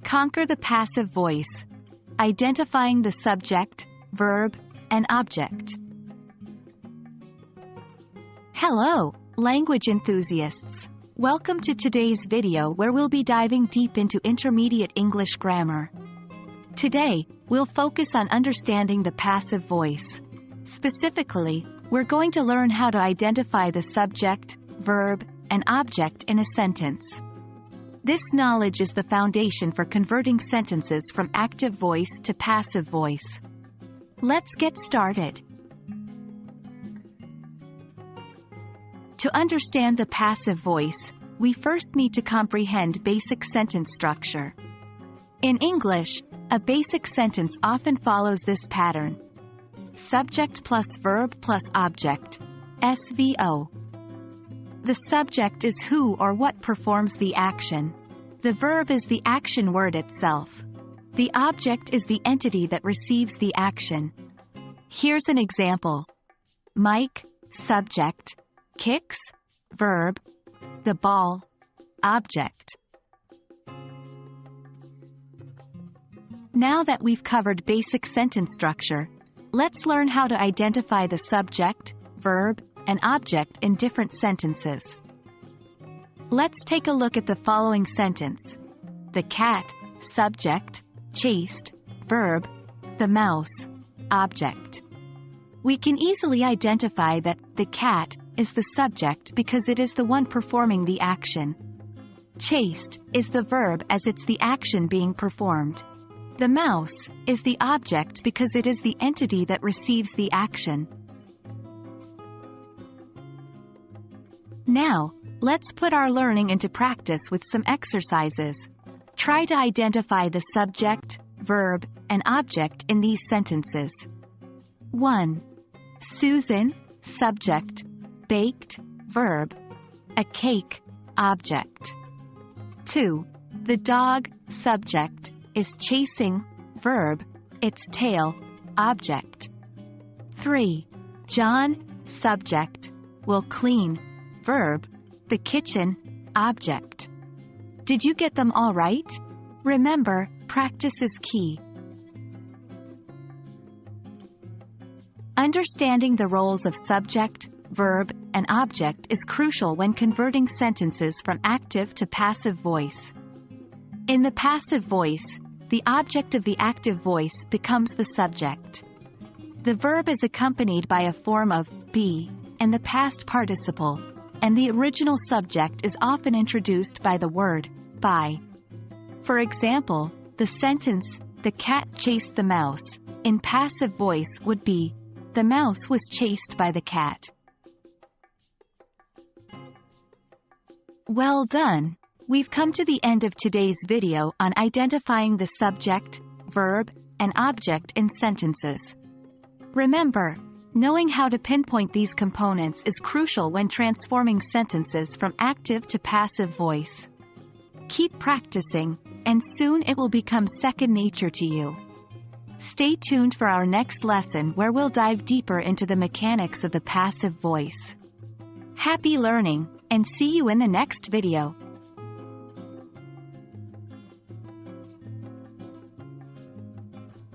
Conquer the passive voice. Identifying the subject, verb, and object. Hello, language enthusiasts. Welcome to today's video where we'll be diving deep into intermediate English grammar. Today, we'll focus on understanding the passive voice. Specifically, we're going to learn how to identify the subject, verb, and object in a sentence. This knowledge is the foundation for converting sentences from active voice to passive voice. Let's get started. To understand the passive voice, we first need to comprehend basic sentence structure. In English, a basic sentence often follows this pattern: subject plus verb plus object, SVO. The subject is who or what performs the action. The verb is the action word itself. The object is the entity that receives the action. Here's an example. Mike, subject, kicks, verb, the ball, object. Now that we've covered basic sentence structure, let's learn how to identify the subject, verb, and object in different sentences. Let's take a look at the following sentence. The cat, subject, chased, verb, the mouse, object. We can easily identify that the cat is the subject because it is the one performing the action. Chased is the verb as it's the action being performed. The mouse is the object because it is the entity that receives the action. Now, let's put our learning into practice with some exercises. Try to identify the subject, verb, and object in these sentences. 1. Susan, subject, baked, verb, a cake, object. 2. The dog, subject, is chasing, verb, its tail, object. 3. John, subject, will clean, verb, the kitchen, object. Did you get them all right? Remember, practice is key. Understanding the roles of subject, verb, and object is crucial when converting sentences from active to passive voice. In the passive voice, the object of the active voice becomes the subject. The verb is accompanied by a form of be and the past participle, and the original subject is often introduced by the word by. For example, the sentence, "The cat chased the mouse," in passive voice would be, "The mouse was chased by the cat." Well done! We've come to the end of today's video on identifying the subject, verb, and object in sentences. Remember, knowing how to pinpoint these components is crucial when transforming sentences from active to passive voice. Keep practicing, and soon it will become second nature to you. Stay tuned for our next lesson where we'll dive deeper into the mechanics of the passive voice. Happy learning, and see you in the next video.